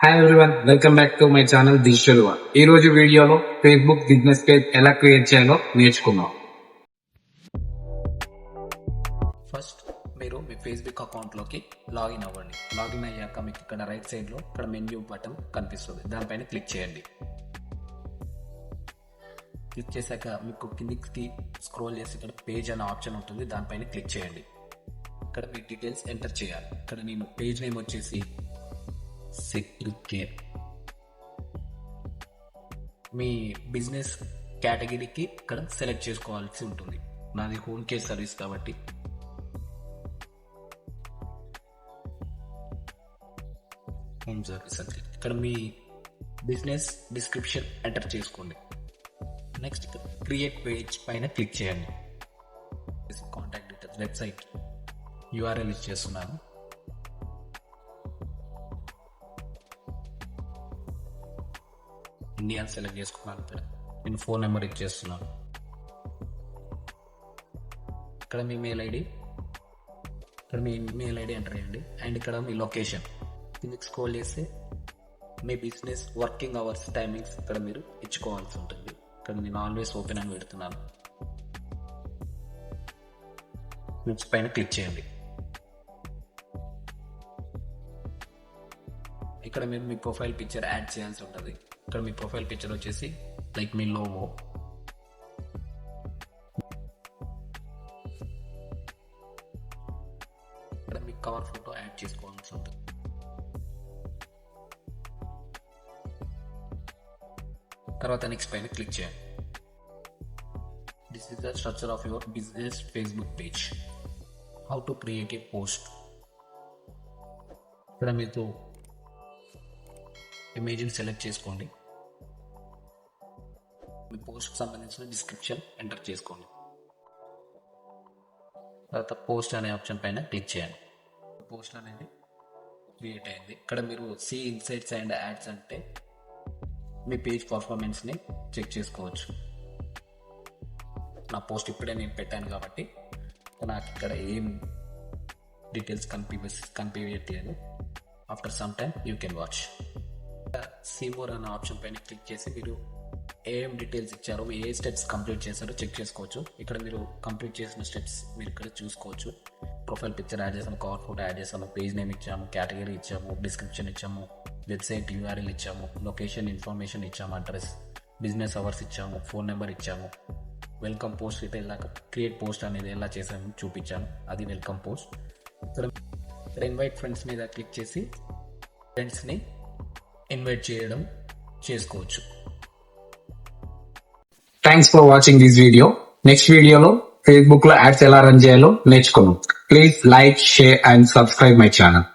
Hi everyone, welcome back to my channel digital one. ఈ రోజు వీడియోలో ఫేస్బుక్ బిజినెస్ పేజ్ ఎలా క్రియేట్ చేయాలో నేర్చుకుందాం. ఫస్ట్ మీరు మీ ఫేస్బుక్ అకౌంట్లోకి లాగిన్ అవ్వండి. లాగిన్ అయ్యాక మీకు ఇక్కడ రైట్ సైడ్లో ఇక్కడ మెన్యూ బటన్ కనిపిస్తుంది, దానిపైన క్లిక్ చేయండి. క్లిక్ చేశాక మీకు కిందికి స్క్రోల్ చేసి ఇక్కడ పేజ్ అనే ఆప్షన్ ఉంటుంది, దానిపైన క్లిక్ చేయండి. ఇక్కడ మీ డీటెయిల్స్ ఎంటర్ చేయాలి. ఇక్కడ నేను పేజ్ నేమ్ వచ్చేసి సెక్యూర్ కేర్. మీ బిజినెస్ కేటగిరీకి ఇక్కడ సెలెక్ట్ చేసుకోవాల్సి ఉంటుంది. నాది హోమ్ కేర్ సర్వీస్ కాబట్టి హోమ్ సర్వీస్ అంటే ఇక్కడ మీ బిజినెస్ డిస్క్రిప్షన్ ఎంటర్ చేసుకోండి. నెక్స్ట్ క్రియేట్ పేజ్ పైన క్లిక్ చేయండి. కాంటాక్ట్ డీటెయిల్స్, వెబ్సైట్ యూఆర్ఎల్ ఇచ్చేస్తున్నాను. ఇండియా సెలెక్ట్ చేసుకున్నాను. ఇక్కడ నేను ఫోన్ నెంబర్ ఇచ్చేస్తున్నాను. ఇక్కడ మీ మెయిల్ ఐడి ఎంటర్ చేయండి. అండ్ ఇక్కడ మీ లొకేషన్ కిందకి స్క్రోల్ చేస్తే మీ బిజినెస్ వర్కింగ్ అవర్స్ టైమింగ్స్ ఇక్కడ మీరు ఇచ్చుకోవాల్సి ఉంటుంది. ఇక్కడ నేను ఆల్వేస్ ఓపెన్ అని పెడుతున్నాను. నెక్స్ట్ పైన క్లిక్ చేయండి. ఇక్కడ మీరు మీ ప్రొఫైల్ పిక్చర్ యాడ్ చేయాల్సి ఉంటుంది. ఇక్కడ మీ ప్రొఫైల్ పిక్చర్ వచ్చేసి లైక్ మీ లోగో, ఇక్కడ మీ కవర్ ఫోటో యాడ్ చేసుకోవాల్సి ఉంటుంది. తర్వాత నెక్స్ట్ పైన క్లిక్ చేయండి. This is the structure of your business Facebook page. How to create a post. ఇక్కడ మీరు ఇమేజ్ని సెలెక్ట్ చేసుకోండి. మీ పోస్ట్కి సంబంధించిన డిస్క్రిప్షన్ ఎంటర్ చేసుకోండి. తర్వాత పోస్ట్ అనే ఆప్షన్ పైన క్లిక్ చేయండి. పోస్ట్ అనేది క్రియేట్ అయింది. ఇక్కడ మీరు సీ ఇన్సైట్స్ అండ్ యాడ్స్ అంటే మీ పేజ్ పర్ఫార్మెన్స్ని చెక్ చేసుకోవచ్చు. నా పోస్ట్ ఇప్పుడే నేను పెట్టాను కాబట్టి నాకు ఇక్కడ ఏం డీటెయిల్స్ కనిపించట్లేదు. After some time you can watch. See more అనే ఆప్షన్ పైన క్లిక్ చేసి మీరు ఏం డీటెయిల్స్ ఇచ్చారో, ఏ స్టెప్స్ కంప్లీట్ చేశారో చెక్ చేసుకోవచ్చు. ఇక్కడ మీరు కంప్లీట్ చేసిన స్టెప్స్ మీరు ఇక్కడ చూసుకోవచ్చు. ప్రొఫైల్ పిక్చర్ యాడ్ చేసాము, కవర్ ఫోటో యాడ్ చేసాము, పేజ్ నేమ్ ఇచ్చాము, కేటగిరీ ఇచ్చాము, డిస్క్రిప్షన్ ఇచ్చాము, వెబ్సైట్ యూఆర్ఎల్ ఇచ్చాము, లొకేషన్ ఇన్ఫర్మేషన్ ఇచ్చాము, అడ్రస్, బిజినెస్ అవర్స్ ఇచ్చాము, ఫోన్ నెంబర్ ఇచ్చాము. వెల్కమ్ పోస్ట్ అయితే ఇలా క్రియేట్ పోస్ట్ అనేది ఎలా చేసాము చూపించాను, అది వెల్కమ్ పోస్ట్. ఇక్కడ ఇన్వైట్ ఫ్రెండ్స్ మీద క్లిక్ చేసి ఫ్రెండ్స్ని ఇన్వైట్ చేసుకోవచ్చు. Thanks for watching this video. Next వీడియోలో ఫేస్బుక్ లో యాడ్స్ ఎలా రన్ చేయాలో నేర్చుకుందాం. Please like, share and subscribe my channel.